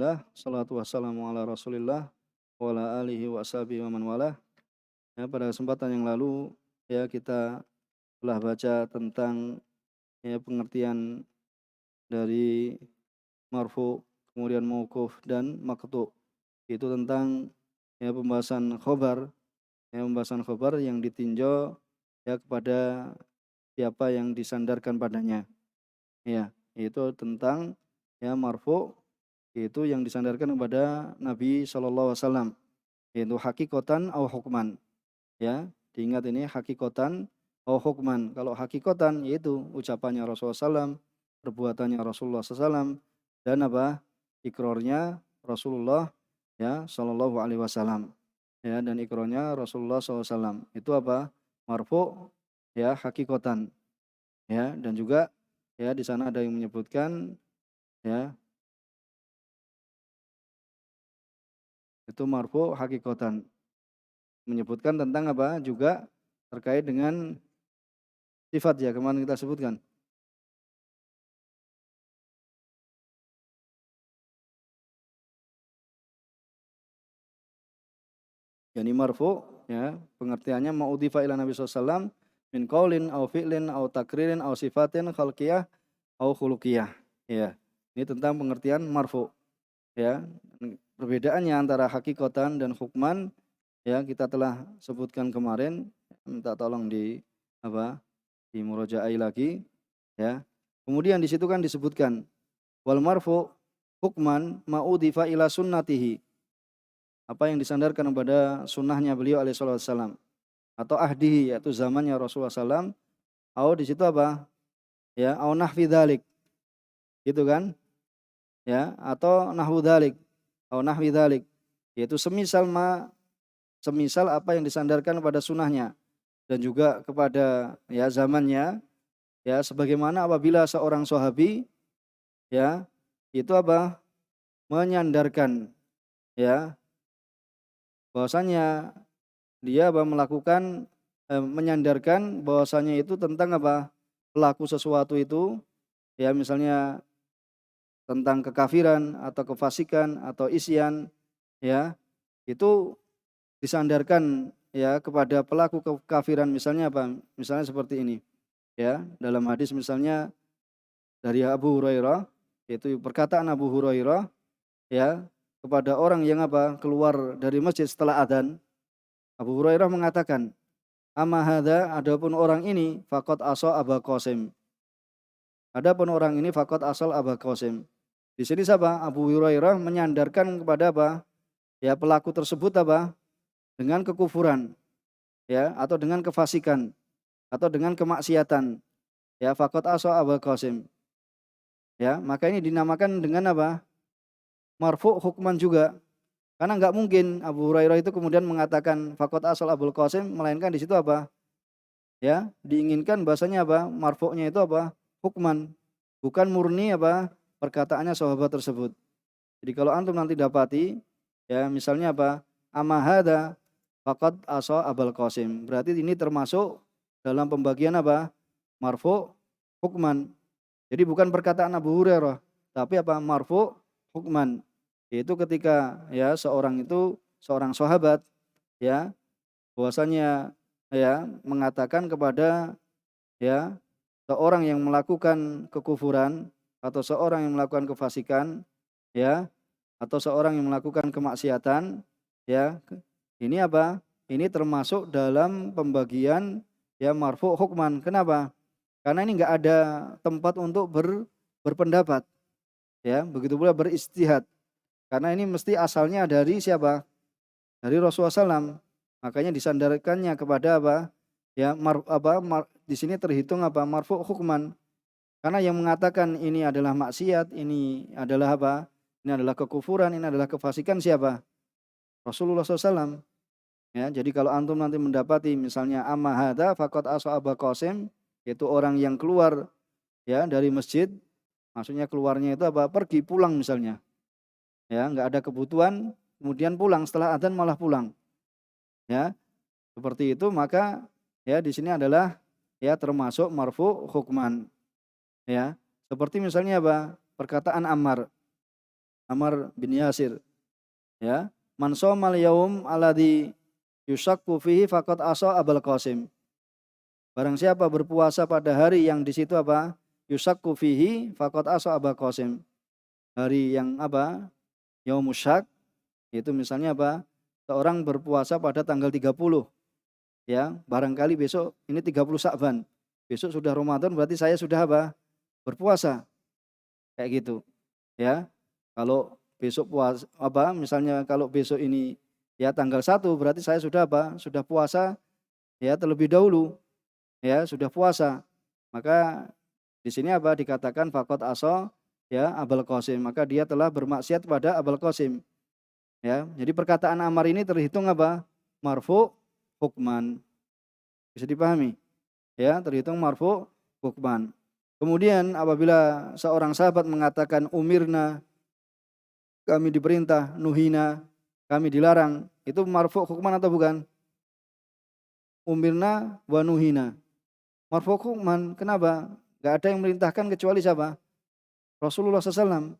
Alhamdulillah, salatu wassalamu ala Rasulillah wa ala alihi wa ashabihi wa man walah. Ya, pada kesempatan yang lalu ya kita telah baca tentang ya pengertian dari marfu, kemudian mauquf dan maqtu. Itu tentang ya pembahasan khobar yang ditinjau ya kepada siapa yang disandarkan padanya. Ya, itu tentang ya marfu itu yang disandarkan kepada Nabi Shallallahu Alaihi Wasallam, yaitu hakikotan au hukman. Ya, diingat ini hakikotan au hukman. Kalau hakikotan yaitu ucapannya Rasulullah SAW, perbuatannya Rasulullah SAW, dan apa ikrornya Rasulullah ya Shallallahu Alaihi Wasallam. Ya, dan ikrornya Rasulullah SAW itu apa marfu ya hakikotan. Ya, dan juga ya di sana ada yang menyebutkan ya itu marfu hakikotan, menyebutkan tentang apa juga terkait dengan sifat ya kemarin kita sebutkan. Yani marfu ya pengertiannya ma'udhifa ila Nabi SAW min qaulin au fi'lin au takririn au sifatin khalqiyah au khuluqiyah. Ya. Ini tentang pengertian marfu ya. Perbedaannya antara hakikatan dan hukman ya kita telah sebutkan kemarin, minta tolong di apa di murojaai lagi ya. Kemudian di situ kan disebutkan wal marfu hukman ma'udhifa ila sunnatihi, apa yang disandarkan kepada sunnahnya beliau alaihi salatu wassalam, atau ahdihi yaitu zamannya Rasulullah SAW, au di situ apa ya au nahfi dzalik gitu kan ya, atau nahwu dzalik au nahwi dzalik, yaitu semisal apa yang disandarkan pada sunnahnya dan juga kepada ya zamannya ya, sebagaimana apabila seorang sahabi ya itu apa menyandarkan ya bahwasanya dia apa melakukan menyandarkan bahwasanya itu tentang apa pelaku sesuatu itu ya, misalnya tentang kekafiran atau kefasikan atau isyan ya, itu disandarkan ya kepada pelaku kekafiran, misalnya apa misalnya seperti ini ya, dalam hadis misalnya dari Abu Hurairah, yaitu perkataan Abu Hurairah ya kepada orang yang apa keluar dari masjid setelah adzan. Abu Hurairah mengatakan, "Amma hadza, adapun orang ini faqad asa Aba Qasim." Adapun orang ini faqad asal Aba Qasim. Di sini siapa? Abu Hurairah menyandarkan kepada apa? Ya pelaku tersebut apa? Dengan kekufuran, ya, atau dengan kefasikan, atau dengan kemaksiatan. Ya, faqad asa Aba Qasim. Ya, maka ini dinamakan dengan apa? Marfu hukman juga. Karena nggak mungkin Abu Hurairah itu kemudian mengatakan faqad asal Abul Qasim, melainkan di situ apa? Ya, diinginkan bahasanya apa? Marfu'nya itu apa? Hukman. Bukan murni apa? Perkataannya sahabat tersebut. Jadi kalau antum nanti dapati ya misalnya apa? Amma hadza faqad asa Abul Qasim. Berarti ini termasuk dalam pembagian apa? Marfu' hukman. Jadi bukan perkataan Abu Hurairah, tapi apa? Marfu' hukman. Yaitu ketika ya seorang sahabat ya bahwasanya ya mengatakan kepada ya seorang yang melakukan kekufuran atau seorang yang melakukan kefasikan ya atau seorang yang melakukan kemaksiatan ya, ini apa? Ini termasuk dalam pembagian ya marfu hukman. Kenapa? Karena ini enggak ada tempat untuk berpendapat ya, begitu pula beristihad. Karena ini mesti asalnya dari siapa? Dari Rasulullah SAW. Makanya disandarkannya kepada apa? Ya, di sini terhitung apa? Marfu hukman. Karena yang mengatakan ini adalah maksiat, ini adalah apa? Ini adalah kekufuran, ini adalah kefasikan siapa? Rasulullah SAW. Ya, jadi kalau antum nanti mendapati misalnya amma hadza faqad asa Aba Qasim, yaitu orang yang keluar ya dari masjid, maksudnya keluarnya itu apa? Pergi pulang misalnya. Ya, enggak ada kebutuhan, kemudian pulang setelah adzan malah pulang. Ya, seperti itu maka ya di sini adalah ya termasuk marfu hukman. Ya, seperti misalnya apa? Perkataan Ammar. Ammar bin Yasir, ya. Man shomal yaum alladzi yusyakku fihi faqad asa Abul Qasim. Barang siapa berpuasa pada hari yang di situ apa? Yusyakku fihi faqad asa Abul Qasim. Hari yang apa? Yaumus syak, itu misalnya apa? Seorang berpuasa pada tanggal 30, ya. Barangkali besok ini 30 Sya'ban. Besok sudah Ramadan berarti saya sudah apa? Berpuasa. Kayak gitu, ya. Kalau besok puasa apa? Misalnya kalau besok ini ya tanggal 1 berarti saya sudah apa? Sudah puasa ya terlebih dahulu, ya, sudah puasa. Maka di sini apa? Dikatakan faqad asa ya Abul Qasim, maka dia telah bermaksiat pada Abul Qasim. Ya, jadi perkataan Ammar ini terhitung apa? Marfu hukman. Bisa dipahami? Ya, terhitung marfu hukman. Kemudian apabila seorang sahabat mengatakan umirna, kami diperintah, nuhina, kami dilarang, itu marfu hukman atau bukan? Umirna wa nuhina. Marfu hukman, kenapa? Gak ada yang merintahkan kecuali siapa? Rasulullah SAW.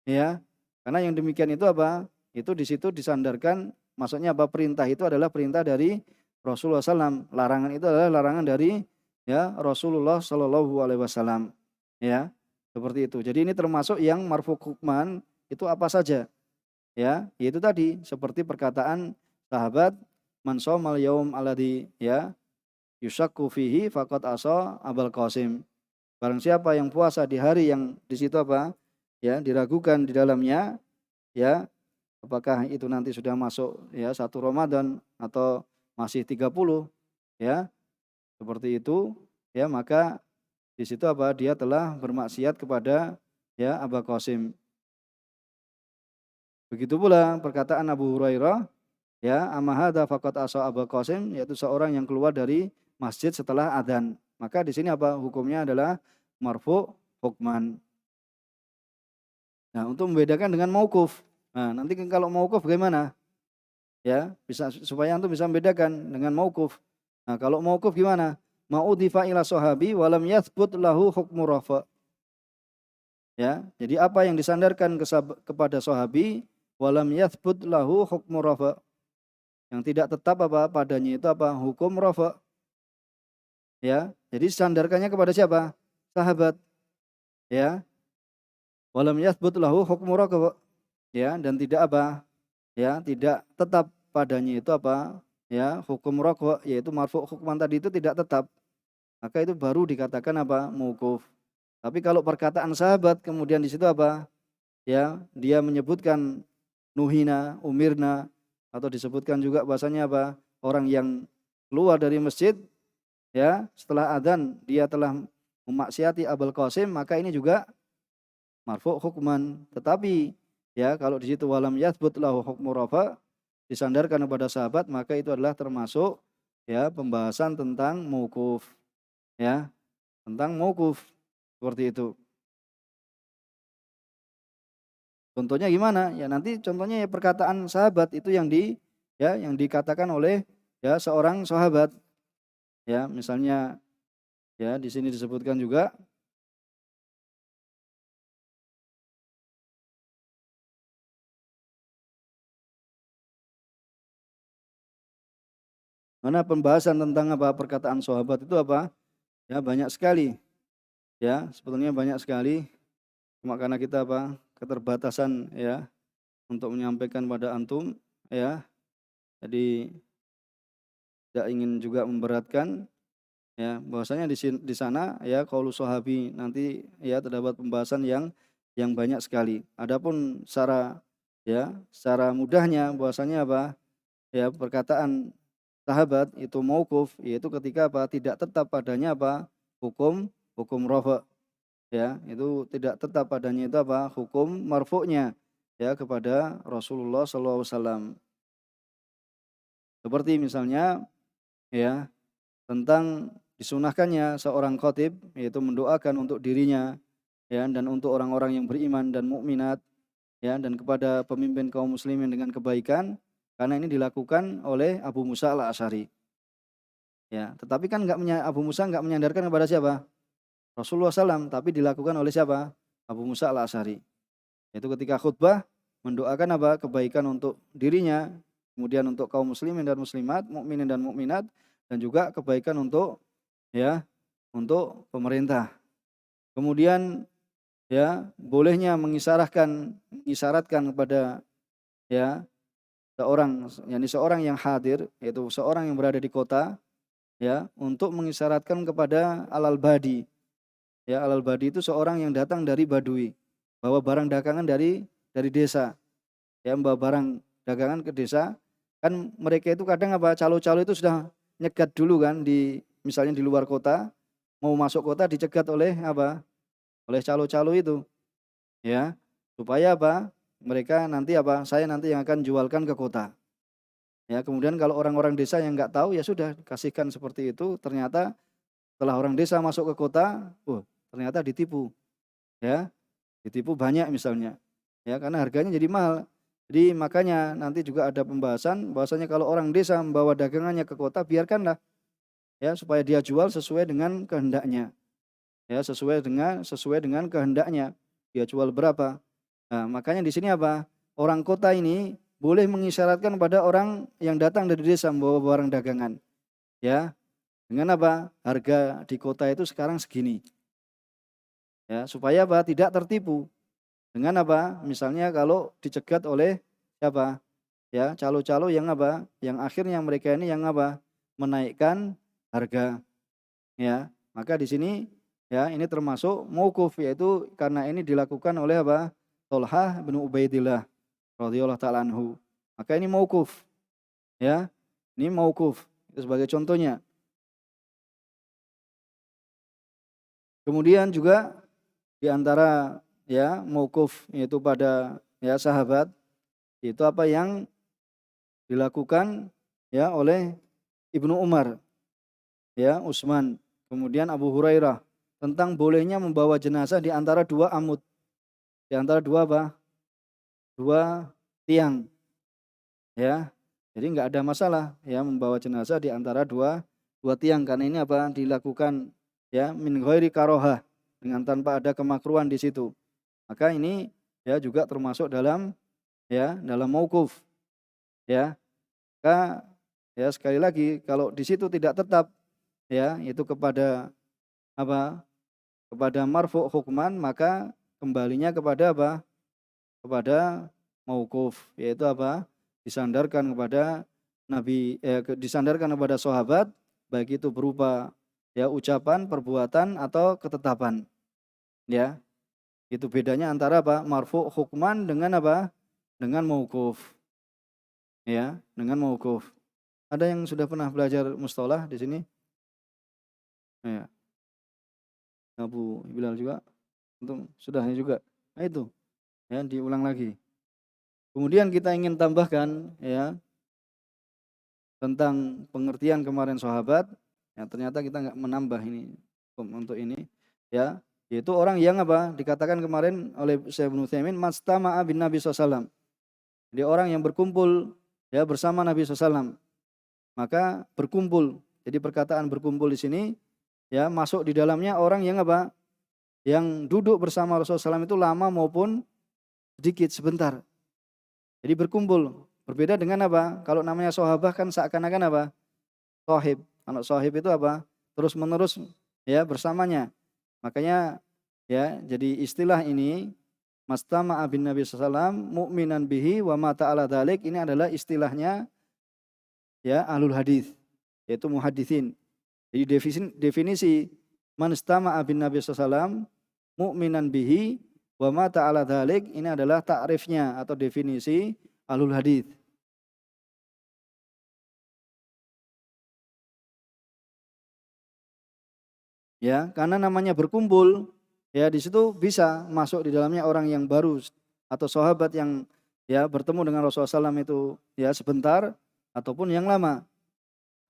Ya, karena yang demikian itu apa? Itu di situ disandarkan, maksudnya apa? Perintah itu adalah perintah dari Rasulullah SAW. Larangan itu adalah larangan dari ya Rasulullah Shallallahu Alaihi Wasallam. Ya, seperti itu. Jadi ini termasuk yang marfu hukman itu apa saja? Ya, yaitu tadi seperti perkataan sahabat man shomal yaum alladzi ya yusyakku fihi faqad asa Abul Qasim. Barang siapa yang puasa di hari yang di situ apa? Ya, diragukan di dalamnya, ya, apakah itu nanti sudah masuk ya 1 Ramadan atau masih 30, ya, seperti itu, ya, maka di situ apa? Dia telah bermaksiat kepada ya Abul Qasim. Begitu pula perkataan Abu Hurairah, ya, amma hadza faqad asa Abul Qasim, yaitu seorang yang keluar dari masjid setelah adzan. Maka di sini apa? Hukumnya adalah marfu hukman. Nah, untuk membedakan dengan mauquf. Nah, nanti kalau mauquf bagaimana? Ya, bisa supaya antum bisa membedakan dengan mauquf. Nah, kalau mauquf gimana? Ma'udhifa ila sahabi wa lam yathbut lahu hukmu rafa. Ya, jadi apa yang disandarkan kepada sahabi wa lam yathbut lahu hukmu rafa. Yang tidak tetap apa padanya itu apa? Hukum rafa. Ya, jadi sandarkannya kepada siapa? Sahabat. Ya, wa lam yathbut lahu hukmu rafa. Ya, dan tidak apa? Ya, tidak tetap padanya itu apa? Ya, hukum rokok yaitu marfu hukman tadi itu tidak tetap. Maka itu baru dikatakan apa? Mauquf. Tapi kalau perkataan sahabat kemudian di situ apa? Ya, dia menyebutkan nuhina, umirna, atau disebutkan juga bahasanya apa? Orang yang keluar dari masjid ya, setelah adzan dia telah memaksiati Abul Qasim, maka ini juga marfu hukman. Tetapi ya kalau di situ walam yathbut lahu hukmu rafa disandarkan kepada sahabat, maka itu adalah termasuk ya pembahasan tentang mauquf, ya, tentang mauquf seperti itu. Contohnya gimana? Ya nanti contohnya ya perkataan sahabat itu yang ya yang dikatakan oleh ya seorang sahabat. Ya, misalnya ya di sini disebutkan juga mana pembahasan tentang apa perkataan sahabat itu apa? Ya banyak sekali. Ya, sebetulnya banyak sekali. Cuma karena kita apa? Keterbatasan ya untuk menyampaikan pada antum ya. Jadi tidak ingin juga memberatkan ya bahwasanya di sana ya qaulu sahabi nanti ya terdapat pembahasan yang banyak sekali. Adapun secara mudahnya bahwasanya apa? Ya perkataan sahabat itu mauquf yaitu ketika apa? Tidak tetap padanya apa? Hukum hukum rafa, ya itu tidak tetap padanya itu apa? Hukum marfu'nya ya kepada Rasulullah SAW. Seperti misalnya ya tentang disunahkannya seorang khatib yaitu mendoakan untuk dirinya ya dan untuk orang-orang yang beriman dan mukminat ya dan kepada pemimpin kaum muslimin dengan kebaikan karena ini dilakukan oleh Abu Musa al-Asy'ari. Ya, tetapi kan Abu Musa nggak menyandarkan kepada siapa? Rasulullah SAW, tapi dilakukan oleh siapa? Abu Musa al-Asy'ari. Yaitu ketika khutbah mendoakan apa? Kebaikan untuk dirinya, kemudian untuk kaum muslimin dan muslimat, mukminin dan mukminat, dan juga kebaikan untuk ya, untuk pemerintah. Kemudian ya, bolehnya mengisyaratkan kepada ya seorang yang hadir, yaitu seorang yang berada di kota ya, untuk mengisyaratkan kepada al-badi. Ya, al-badi itu seorang yang datang dari Badui, bawa barang dagangan dari desa. Ya, membawa barang dagangan ke desa. Kan mereka itu kadang apa, calo-calo itu sudah nyegat dulu kan misalnya di luar kota, mau masuk kota dicegat oleh apa? Oleh calo-calo itu, ya. Supaya apa? Mereka nanti apa? Saya nanti yang akan jualkan ke kota. Ya, kemudian kalau orang-orang desa yang nggak tahu ya sudah kasihkan seperti itu, ternyata setelah orang desa masuk ke kota, oh ternyata ditipu, ya, ditipu banyak misalnya, ya karena harganya jadi mahal. Jadi makanya nanti juga ada pembahasan bahwasanya kalau orang desa membawa dagangannya ke kota biarkanlah, ya supaya dia jual sesuai dengan kehendaknya, ya sesuai dengan kehendaknya, dia jual berapa. Nah, makanya di sini apa? Orang kota ini boleh mengisyaratkan pada orang yang datang dari desa membawa barang dagangan, ya. Dengan apa? Harga di kota itu sekarang segini. Ya, supaya apa? Tidak tertipu. Dengan apa? Misalnya kalau dicegat oleh siapa? Ya, calo-calo yang apa? Yang akhirnya mereka ini yang apa? Menaikkan harga, ya. Maka di sini ya ini termasuk mauquf, yaitu karena ini dilakukan oleh apa? Thalhah bin Ubaidillah radhiyallahu taala anhu. Maka ini mauquf, ya. Ini mauquf. Itu sebagai contohnya. Kemudian juga di antara ya mauquf yaitu pada ya sahabat itu apa yang dilakukan ya oleh Ibnu Umar, ya Utsman, kemudian Abu Hurairah tentang bolehnya membawa jenazah di antara dua amud, di antara dua apa? Dua tiang, ya. Jadi nggak ada masalah ya membawa jenazah di antara dua tiang karena ini apa? Dilakukan ya min ghairi karohah, dengan tanpa ada kemakruhan di situ. Maka ini ya juga termasuk dalam mauquf, ya. Maka ya sekali lagi kalau di situ tidak tetap ya itu kepada apa? Kepada marfu' hukman, maka kembalinya kepada apa? Kepada mauquf, yaitu apa? Disandarkan kepada disandarkan kepada sahabat, baik itu berupa ya ucapan, perbuatan atau ketetapan, ya. Itu bedanya antara apa? Marfu' hukman dengan apa? Dengan mauquf, ya, dengan mauquf. Ada yang sudah pernah belajar mustalah di sini? Ya, Abu Bilal juga, untuk sudahnya juga. Nah itu, ya diulang lagi. Kemudian kita ingin tambahkan ya tentang pengertian kemarin sahabat, ya ternyata kita nggak menambah ini untuk ini, ya, yaitu orang yang apa? Dikatakan kemarin oleh Syekh Ibnu Utsaimin mastama'a bin Nabi SAW. Jadi orang yang berkumpul ya bersama Nabi SAW, maka berkumpul. Jadi perkataan berkumpul di sini ya masuk di dalamnya orang yang apa? Yang duduk bersama Rasulullah SAW itu lama maupun sedikit sebentar. Jadi berkumpul. Berbeda dengan apa? Kalau namanya sahabat kan seakan-akan apa? Sohib. Kalau sohib itu apa? Terus menerus ya bersamanya. Makanya ya jadi istilah ini mastama'a bin Nabi SAW mu'minan bihi wa mata ala dhalik, ini adalah istilahnya ya ahlul hadis, yaitu muhaditsin. Jadi definisi man istama'a bin Nabi SAW mu'minan bihi wa mata ala dhalik, ini adalah takrifnya atau definisi ahlul hadis. Ya, karena namanya berkumpul, ya di situ bisa masuk di dalamnya orang yang baru atau sahabat yang ya bertemu dengan Rasulullah SAW itu ya sebentar ataupun yang lama,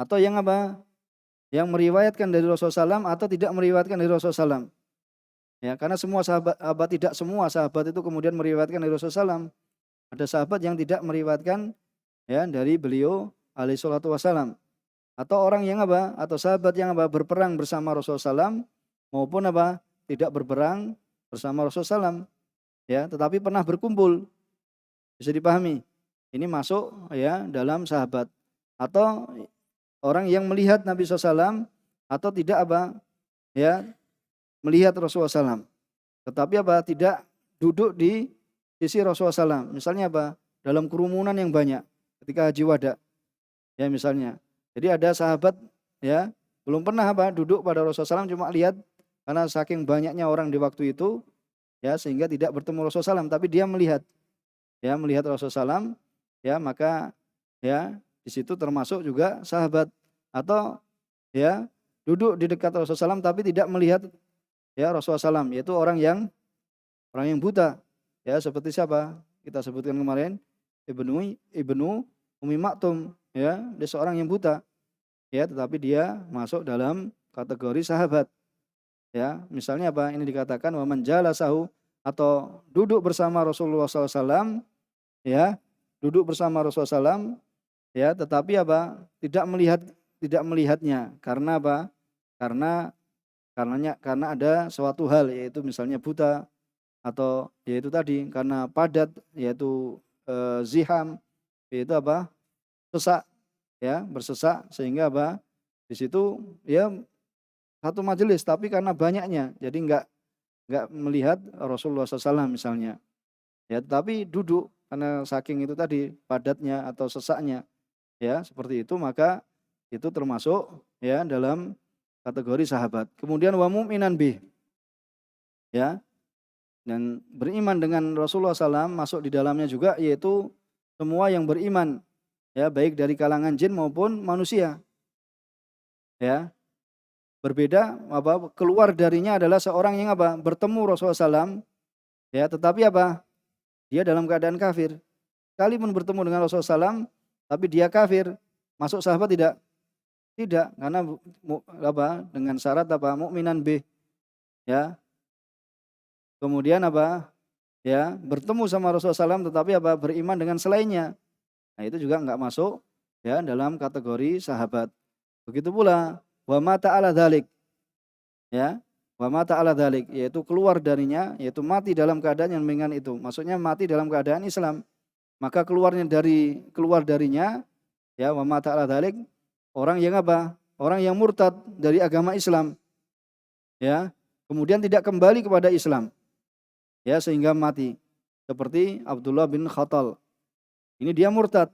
atau yang apa? Yang meriwayatkan dari Rasulullah SAW atau tidak meriwayatkan dari Rasulullah SAW. Ya, karena tidak semua sahabat itu kemudian meriwayatkan dari Rasulullah SAW. Ada sahabat yang tidak meriwayatkan ya dari beliau alaihi salatu wasallam. Atau orang yang apa? Atau sahabat yang apa? Berperang bersama Rasulullah SAW maupun apa? Tidak berperang bersama Rasulullah SAW. ya, tetapi pernah berkumpul. Bisa dipahami. Ini masuk ya dalam sahabat atau orang yang melihat Nabi SAW atau tidak apa ya melihat Rasulullah SAW, tetapi apa tidak duduk di sisi Rasulullah SAW. Misalnya apa dalam kerumunan yang banyak ketika haji wada ya misalnya. Jadi ada sahabat ya belum pernah apa duduk pada Rasulullah SAW, cuma lihat karena saking banyaknya orang di waktu itu ya sehingga tidak bertemu Rasulullah SAW, tapi dia melihat Rasulullah SAW ya maka ya di situ termasuk juga sahabat atau ya duduk di dekat Rasulullah SAW tapi tidak melihat ya Rasulullah SAW, yaitu orang yang buta ya seperti siapa kita sebutkan kemarin Ibnu Umi Maktum ya, dia seorang yang buta ya tetapi dia masuk dalam kategori sahabat ya. Misalnya apa ini dikatakan wa man jalasahu atau duduk bersama Rasulullah SAW ya, duduk bersama Rasulullah SAW ya tetapi apa tidak melihatnya karena apa karena ada suatu hal yaitu misalnya buta atau yaitu tadi karena padat yaitu ziham yaitu apa sesak ya bersesak sehingga apa di situ ya satu majelis tapi karena banyaknya jadi nggak melihat Rasulullah SAW misalnya ya tetapi duduk karena saking itu tadi padatnya atau sesaknya ya seperti itu maka itu termasuk ya dalam kategori sahabat. Kemudian wa mu'minan bih ya dan beriman dengan Rasulullah SAW masuk di dalamnya juga yaitu semua yang beriman ya baik dari kalangan jin maupun manusia ya. Berbeda apa keluar darinya adalah seorang yang apa bertemu Rasulullah SAW ya tetapi apa dia dalam keadaan kafir. Sekalipun bertemu dengan Rasulullah SAW tapi dia kafir, masuk sahabat tidak? Tidak, karena apa dengan syarat apa mukminan bih ya. Kemudian apa ya bertemu sama Rasulullah SAW tetapi apa beriman dengan selainnya. Nah itu juga enggak masuk ya dalam kategori sahabat. Begitu pula wa mata ala dzalik ya. Wa mata ala dzalik yaitu keluar darinya yaitu mati dalam keadaan yang demikian itu. Maksudnya mati dalam keadaan Islam. Maka keluar darinya ya wa mata ala dzalik orang yang apa? Orang yang murtad dari agama Islam. Ya. Kemudian tidak kembali kepada Islam. Ya, sehingga mati. Seperti Abdullah bin Khattal. Ini dia murtad.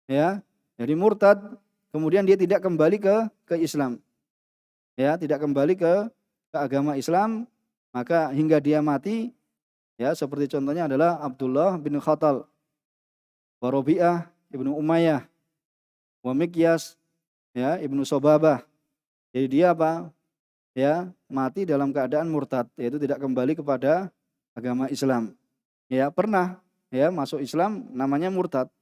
Ya. Jadi murtad, kemudian dia tidak kembali ke Islam. Ya, tidak kembali ke agama Islam, maka hingga dia mati, ya seperti contohnya adalah Abdullah bin Khattal, wa Rabi'ah ibnu Umayyah, wa Mikyas ya ibnu Sobabah. Jadi dia apa? Ya, mati dalam keadaan murtad, yaitu tidak kembali kepada agama Islam. Ya, pernah ya masuk Islam namanya murtad.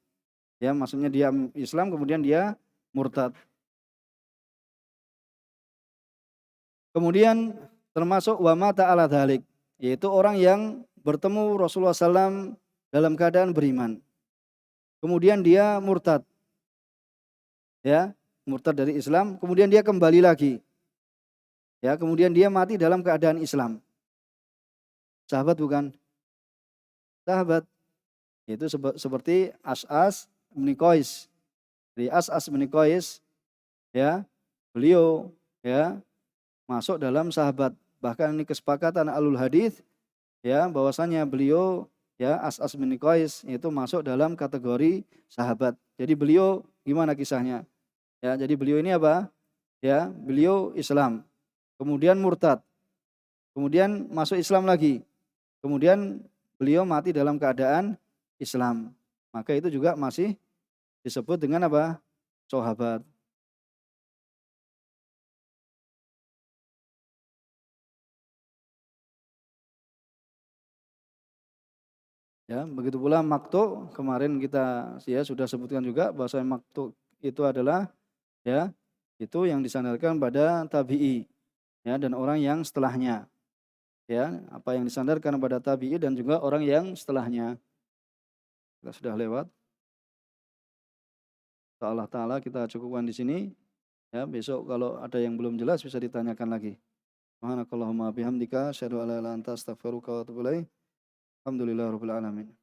Ya, maksudnya dia Islam kemudian dia murtad. Kemudian termasuk wa mata ala dzalik, yaitu orang yang bertemu Rasulullah SAW dalam keadaan beriman. Kemudian dia murtad. Ya, murtad dari Islam, kemudian dia kembali lagi. Ya, kemudian dia mati dalam keadaan Islam. Sahabat bukan? Sahabat. Itu seperti As'as bin Qais. Di As'as bin Qais ya, beliau ya masuk dalam sahabat. Bahkan ini kesepakatan alul hadis ya bahwasanya beliau ya As'as bin Qais itu masuk dalam kategori sahabat. Jadi beliau gimana kisahnya? Ya, jadi beliau ini apa? Ya, beliau Islam. Kemudian murtad. Kemudian masuk Islam lagi. Kemudian beliau mati dalam keadaan Islam. Maka itu juga masih disebut dengan apa? Sahabat. Ya, begitu pula maktu kemarin kita ya sudah sebutkan juga bahwa maktu itu adalah ya itu yang disandarkan pada tabi'i ya dan orang yang setelahnya. Ya, apa yang disandarkan pada tabi'i dan juga orang yang setelahnya. Kita sudah lewat. Allah Ta'ala kita cukupkan di sini. Ya, besok kalau ada yang belum jelas bisa ditanyakan lagi. Subhanakallahumma bihamdika asyhadu an la ilaha illa anta astaghfiruka wa atubu ilaik. Alhamdulillahirabbil alamin.